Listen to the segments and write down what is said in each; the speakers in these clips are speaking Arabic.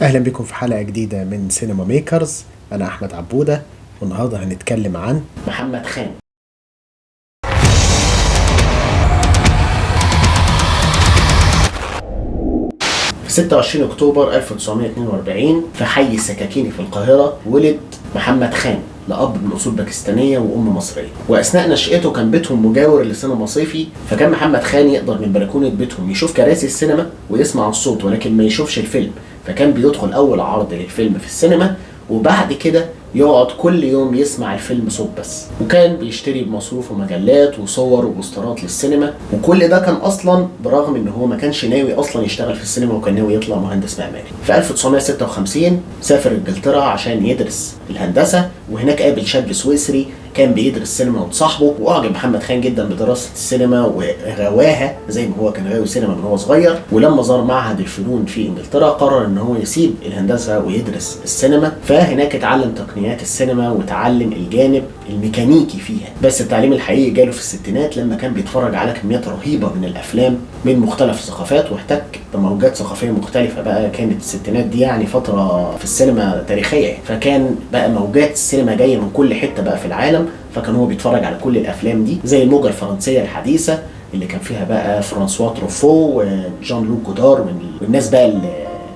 أهلا بكم في حلقة جديدة من سينما ميكرز. أنا أحمد عبودة، والنهاردة هنتكلم عن محمد خان. في 26 أكتوبر 1942 في حي السكاكيني في القاهرة ولد محمد خان لأب من أصول باكستانية وأم مصرية. وأثناء نشأته كان بيتهم مجاور لسينما صيفي، فكان محمد خان يقدر من بلكونة بيتهم يشوف كراسي السينما ويسمع الصوت ولكن ما يشوفش الفيلم. فكان بيدخل أول عرض للفيلم في السينما وبعد كده يقعد كل يوم يسمع الفيلم صوت بس، وكان بيشتري بمصروفه مجلات وصور وبوسترات للسينما. وكل ده كان اصلا برغم ان هو ما كانش ناوي اصلا يشتغل في السينما، وكان ناوي يطلع مهندس معماري. في 1956 سافر انجلترا عشان يدرس الهندسه، وهناك قابل شاب سويسري كان بيدرس سينما وصاحبه، واعجب محمد خان جدا بدراسه السينما وغواها زي ما هو كان غاوي سينما من هو صغير. ولما زار معهد الفنون في انجلترا قرر ان هو يسيب الهندسه ويدرس السينما، فهناك اتعلم تقنيات السينما وتعلم الجانب الميكانيكي فيها. بس التعليم الحقيقي جاله في الستينات لما كان بيتفرج على كميات رهيبه من الافلام من مختلف الثقافات، واحتك بموجات ثقافيه مختلفه. بقى كانت الستينات دي يعني فتره في السينما تاريخيه، فكان بقى موجات السينما جايه من كل حته بقى في العالم، فكان هو بيتفرج على كل الافلام دي زي الموجه الفرنسيه الحديثه اللي كان فيها بقى فرانسوا تروفو وجان لوك جودار والناس بقى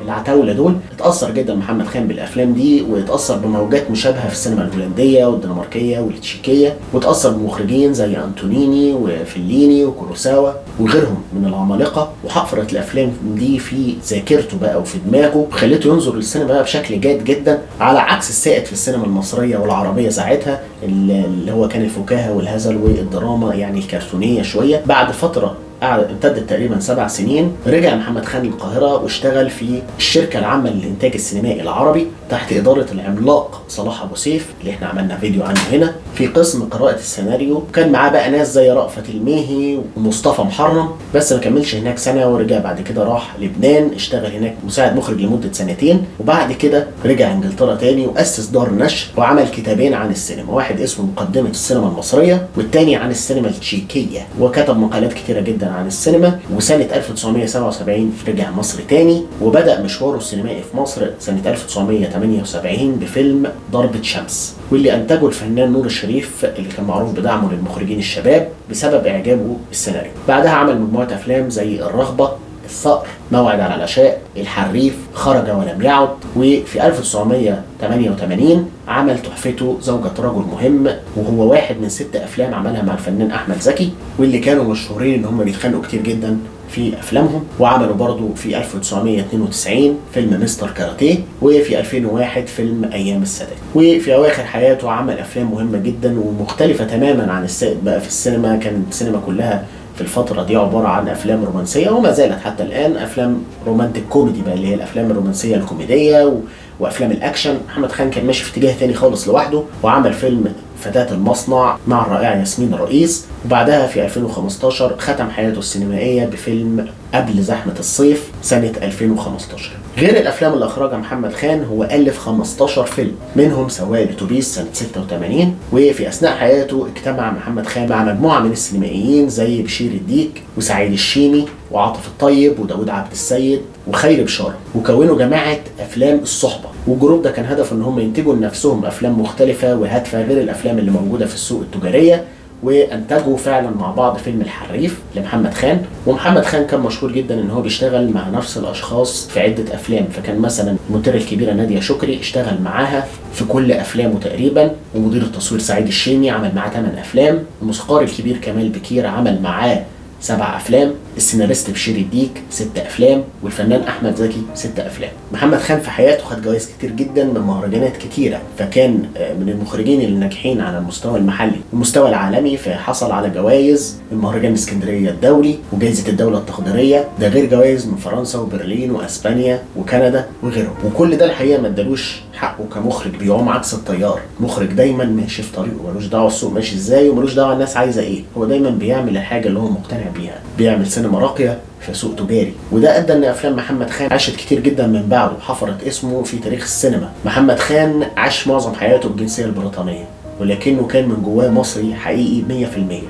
العتاوله دول. اتاثر جدا محمد خان بالافلام دي، واتاثر بموجات مشابهه في السينما الهولنديه والدنماركيه والتشيكيه، واتاثر بمخرجين زي انتونيني وفيليني وكوروساوا وغيرهم من العمالقه، وحفرت الافلام دي في ذاكرته بقى وفي دماغه، وخلته ينظر للسينما بقى بشكل جاد جدا، على عكس السائد في السينما المصريه والعربيه ساعتها اللي هو كان الفكاهه والهزل والدراما يعني الكرتونيه شويه. بعد فتره امتدت تقريبا 7 سنين رجع محمد خان للقاهرة واشتغل في الشركة العامة للإنتاج السينمائي العربي تحت إدارة العملاق صلاح أبو سيف اللي احنا عملنا فيديو عنه هنا في قسم قراءة السيناريو. كان معاه بقى ناس زي رأفت الميهي ومصطفى محرم، بس ما كملش هناك سنة ورجع بعد كده راح لبنان، اشتغل هناك مساعد مخرج لمدة 2 سنين، وبعد كده رجع انجلترا تاني وأسس دار نشر وعمل كتابين عن السينما، واحد اسمه مقدمة السينما المصرية والتاني عن السينما التشيكية، وكتب مقالات كتيرة جدا عن السينما. وسنة 1977 رجع مصر تاني وبدأ مشواره السينمائي في مصر سنة 1978 بفيلم ضربة شمس، واللي أنتجه الفنان نور الشريف اللي كان معروف بدعمه للمخرجين الشباب بسبب إعجابه بالسيناريو. بعدها عمل مجموعة أفلام زي الرغبة، الثأر، موعد على العشاء، الحريف، خرج ولم يعد. وفي 1988 عمل تحفته زوجة رجل مهم، وهو واحد من 6 أفلام عملها مع الفنان أحمد زكي، واللي كانوا مشهورين إن هم بيتخانقوا كتير جدا في أفلامهم. وعملوا برضو في 1992 فيلم مستر كاراتيه، وفي 2001 فيلم أيام السادات. وفي أواخر حياته عمل أفلام مهمة جدا ومختلفة تماما عن السائد بقى في السينما. كانت السينما كلها في الفترة دي عبارة عن أفلام رومانسية، وما زالت حتى الآن أفلام رومانتيك كوميدي بقى اللي هي الأفلام الرومانسية الكوميدية وأفلام الأكشن. محمد خان كان ماشي في اتجاه تاني خالص لوحده، وعمل فيلم فتاة المصنع مع الرائعة ياسمين رئيس، وبعدها في 2015 ختم حياته السينمائية بفيلم قبل زحمة الصيف سنة 2015. غير الأفلام اللي أخرجها محمد خان هو ألف 15 فيلم، منهم سواق الأتوبيس سنة 86. وفي أثناء حياته اجتمع محمد خان مع مجموعة من السينمائيين زي بشير الديك وسعيد الشيمي وعاطف الطيب وداود عبد السيد وخير بشارة، وكونوا جماعة أفلام الصحبة. والجروب ده كان هدفه إن هم ينتجوا لنفسهم أفلام مختلفة وهادفة غير الأفلام اللي موجودة في السوق التجارية. وانتجوا فعلا مع بعض فيلم الحريف لمحمد خان. ومحمد خان كان مشهور جدا ان هو بيشتغل مع نفس الاشخاص في عده افلام، فكان مثلا المنتجه الكبيره ناديه شكري اشتغل معاها في كل افلامه تقريبا، ومدير التصوير سعيد الشيمي عمل معاه 8 افلام، الموسيقار الكبير كمال بكير عمل معاه 7 أفلام، السيناريست بشير الديك 6 أفلام، والفنان أحمد زكي 6 أفلام. محمد خان في حياته خد جوائز كتير جدا من مهرجانات كتيرة، فكان من المخرجين اللي ناجحين على المستوى المحلي والمستوى العالمي، فحصل على جوائز من مهرجان اسكندرية الدولي وجائزة الدولة التقديرية، ده غير جوائز من فرنسا وبرلين وأسبانيا وكندا وغيرهم. وكل ده الحقيقة ما ادالوش حقه كمخرج بيعوم عكس التيار. مخرج دايما ماشي في طريقه، ملوش دعوه السوق ماشي ازاي وملوش دعوه الناس عايزه ايه، هو دايما بيعمل الحاجه اللي هو مقتنع بيها، بيعمل سينما راقيه في سوق تجاري. وده ادى ان افلام محمد خان عاشت كتير جدا من بعده وحفرت اسمه في تاريخ السينما. محمد خان عاش معظم حياته بالجنسيه البريطانيه، ولكنه كان من جواه مصري حقيقي 100%.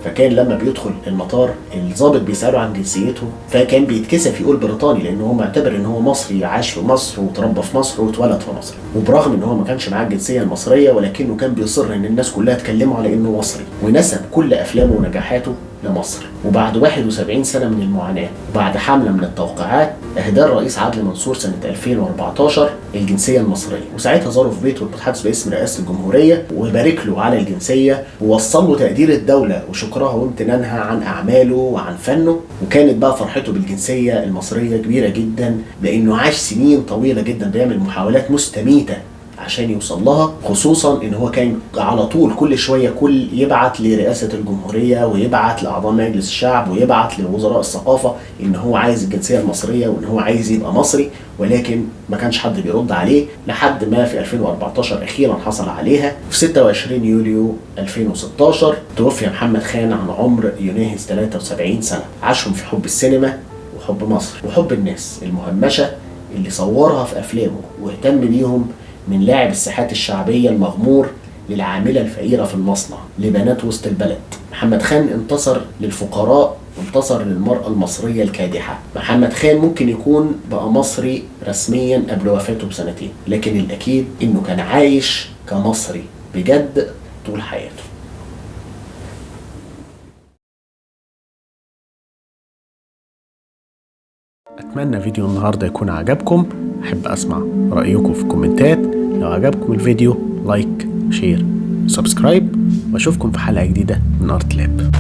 فكان لما بيدخل المطار الضابط بيساله عن جنسيته، فكان بيتكسف يقول بريطاني لان هو معتبر ان هو مصري، عاش في مصر وتربى في مصر واتولد في مصر. وبرغم ان هو ما كانش معاه الجنسيه المصريه ولكنه كان بيصر ان الناس كلها تكلمه على انه مصري، ونسب كل افلامه ونجاحاته لمصر. وبعد 71 سنه من المعاناه وبعد حمله من التوقيعات اهدى الرئيس عدلي منصور سنه 2014 الجنسيه المصريه، وساعتها زاره في بيته المتحدث باسم رئاسه الجمهوريه وبارك له على الجنسيه ووصل له تقدير الدوله وشكرها وامتنانها عن اعماله وعن فنه. وكانت بقى فرحته بالجنسيه المصريه كبيره جدا لانه عاش سنين طويله جدا بيعمل محاولات مستميته عشان يوصل لها، خصوصا ان هو كان على طول كل شويه يبعت لرئاسه الجمهوريه ويبعت لاعضاء مجلس الشعب ويبعت لوزراء الثقافه ان هو عايز الجنسيه المصريه وان هو عايز يبقى مصري، ولكن ما كانش حد بيرد عليه لحد ما في 2014 اخيرا حصل عليها. في 26 يوليو 2016 توفي محمد خان عن عمر يناهز 73 سنه، عاشهم في حب السينما وحب مصر وحب الناس المهمشه اللي صورها في افلامه واهتم بيهم، من لاعب الساحات الشعبية المغمور للعاملة الفقيرة في المصنع لبنات وسط البلد. محمد خان انتصر للفقراء وانتصر للمرأة المصرية الكادحة. محمد خان ممكن يكون بقى مصري رسميا قبل وفاته بسنتين، لكن الأكيد إنه كان عايش كمصري بجد طول حياته. أتمنى فيديو النهاردة يكون عجبكم، أحب أسمع رأيكم في الكومنتات. لو عجبكم الفيديو لايك شير سبسكرايب، وأشوفكم في حلقة جديدة من أرت لاب.